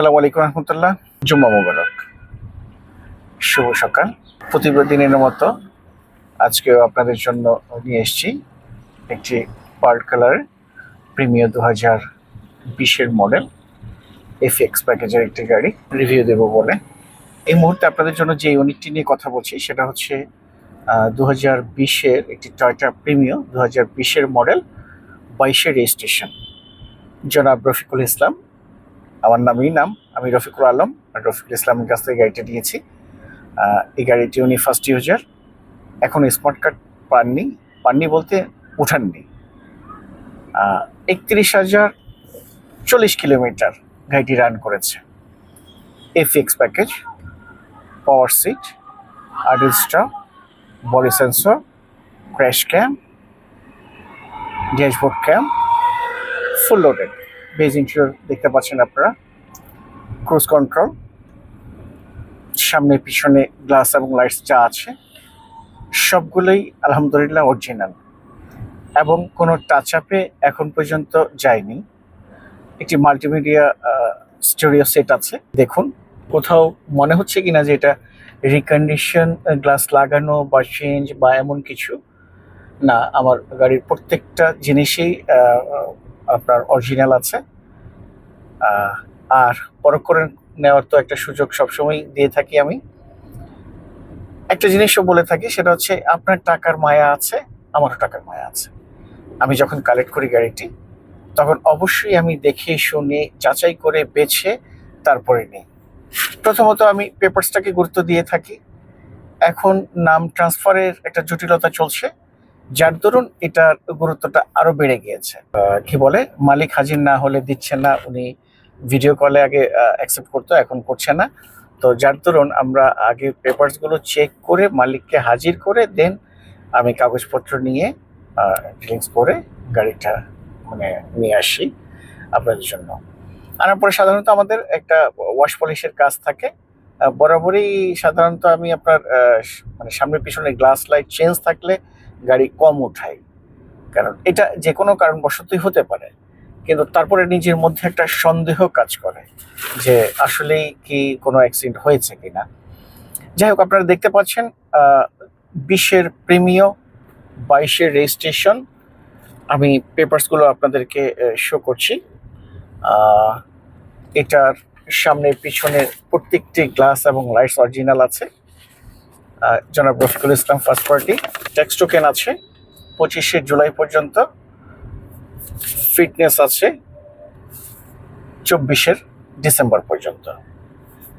আসসালামু আলাইকুম রহমতুল্লাহ। জুম্মা মোবারক, শুভ সকাল। প্রতিদিনের মতো আজকেও আপনাদের জন্য নিয়ে এসেছি একটি পার্ল কালার প্রিমিয়ার 2020-এর মডেল এফএক্স প্যাকেজের একটি গাড়ি রিভিউ দেব বলে। এই মুহূর্তে আপনাদের জন্য যে ইউনিটটি নিয়ে কথা বলছি সেটা হচ্ছে 2020-এর একটি টয়োটা প্রিমিয়ার 2020-এর মডেল, 22-এর রেজিস্ট্রেশন। জনাব রফিকুল ইসলাম আমার নাম, আমি রফিকুল আলম আর রফিকুল ইসলামের কাছ থেকে গাড়িটা নিয়েছি। এই গাড়িটি উনি ফার্স্ট ইউজার, এখন স্মার্ট কার্ড পাননি বলতে উঠাননি। 31,040 কিলোমিটার গাড়িটি রান করেছে। এফএক্স প্যাকেজ, পাওয়ার সিট, আডেলস্টা, body sensor, crash cam, dashboard cam, full loaded. Beige interior দেখতে পাচ্ছেন আপনারা, ক্রুজ কন্ট্রোল, সামনে পিছনে গ্লাস এবং লাইটস যা আছে সবগুলোই আলহামদুলিল্লাহ অরিজিনাল এবং কোনো টাচ আপে এখন পর্যন্ত যায়নি। একটি মাল্টিমিডিয়া স্টুডিও সেট আছে। দেখুন, কোথাও মনে হচ্ছে কিনা যে এটা রিকন্ডিশন গ্লাস লাগানো বা চেঞ্জ বা এমন কিছু না। আমার গাড়ির প্রত্যেকটা জিনিসই আপনার অরিজিনাল আছে। আর পরখ করে নেওয়ার তো একটা সুযোগ সবসময় দিয়ে থাকি। আমি একটা জিনিসও বলে থাকি, সেটা হচ্ছে আপনার টাকার মায়া আছে, আমারও টাকার মায়া আছে। আমি যখন কালেক্ট করি গাড়িটি তখন অবশ্যই আমি দেখে শুনে যাচাই করে বেছে তারপরে নিই। প্রথমত আমি পেপারসটাকে গুরুত্ব দিয়ে থাকি। এখন নাম ট্রান্সফারের একটা জটিলতা চলছে, যার দরুন এটার গুরুত্বটা আরো বেড়ে গিয়েছে। কি বলে, মালিক হাজির না হলে দিচ্ছে না। উনি ভিডিও কলে আগে অ্যাকসেপ্ট করতো, এখন করছে না। তো যার দরুন আমরা আগে পেপারসগুলো চেক করে মালিককে হাজির করে দেন আমি কাগজপত্র নিয়ে ডিলিংস করে গাড়িটা নিয়ে আসি আপনাদের জন্য। আনার পরে সাধারণত আমাদের একটা ওয়াশ পলিশের কাজ থাকে। বরাবরই সাধারণত আমি আপনার সামনে পিছনে গ্লাস লাইট চেঞ্জ থাকলে গাড়ি কম উঠাই, কারণ এটা যে কোনো কারণবশতই হতে পারে। কিন্তু তারপরে নিজের মধ্যে একটা সন্দেহ কাজ করে যে আসলেই কি কোনো অ্যাক্সিডেন্ট হয়েছে কিনা। যাই হোক, আপনারা দেখতে পাচ্ছেন 20-এর প্রিমিয়ার, 22-এর রেজিস্ট্রেশন। আমি পেপারসগুলো আপনাদেরকে শো করছি। এটার সামনে পিছনে প্রত্যেকটি গ্লাস এবং লাইটস অরিজিনাল আছে। জনাব Rafiqul Islam first party, tax token আছে 25শে জুলাই পর্যন্ত, ফিটনেস আছে 24শে ডিসেম্বর পর্যন্ত।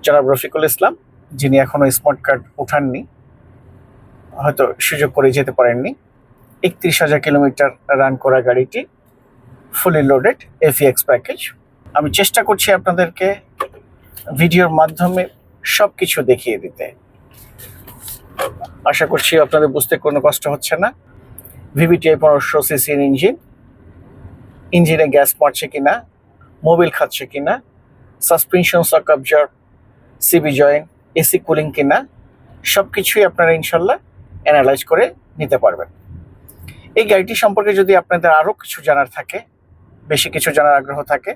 জনাব রফিকুল ইসলাম, যিনি এখনো স্মার্ট কার্ড উঠাননি, হয়তো সুযোগ করে যেতে পারেননি, 31,000 কিলোমিটার রান করা গাড়িটি ফুলি লোডেড এফএক্স প্যাকেজ। আমি চেষ্টা করছি আপনাদেরকে ভিডিওর মাধ্যমে সব কিছু দেখিয়ে দিতে। আশা করছি আপনাদের বুঝতে কোনো কষ্ট হচ্ছে না। ভিভিটিআই 1500 সিসির ইঞ্জিনে গ্যাস মারছে কিনা, মোবিল খাচ্ছে কিনা, suspension shock observe, CB joint, AC cooling কিনা, সব কিছুই আপনারা ইনশাল্লাহ অ্যানালাইজ করে নিতে পারবেন। এই গাড়িটি সম্পর্কে যদি আপনাদের আরও কিছু জানার থাকে, বেশি কিছু জানার আগ্রহ থাকে,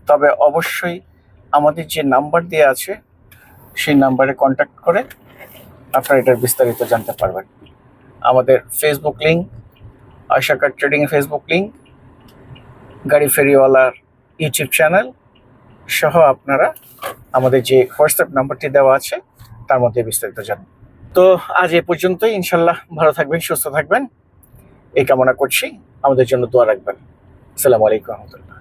তবে অবশ্যই আমাদের যে নাম্বার দেওয়া আছে সেই নাম্বারে কন্ট্যাক্ট করে আপনারা এটার বিস্তারিত জানতে পারবেন। আমাদের ফেসবুক লিঙ্ক, আয়শা কার ট্রেডিং এর ফেসবুক লিঙ্ক, গাড়ি ফেরিওয়ালার ইউটিউব চ্যানেল সহ আপনারা আমাদের যে হোয়াটসঅ্যাপ নাম্বারটি দেওয়া আছে তার মধ্যে বিস্তারিত জানেন। তো আজ এ পর্যন্তই। ইনশাল্লাহ ভালো থাকবেন, সুস্থ থাকবেন এই কামনা করছি। আমাদের জন্য দোয়া রাখবেন। আসসালামু আলাইকুম রহমতুল্লাহ।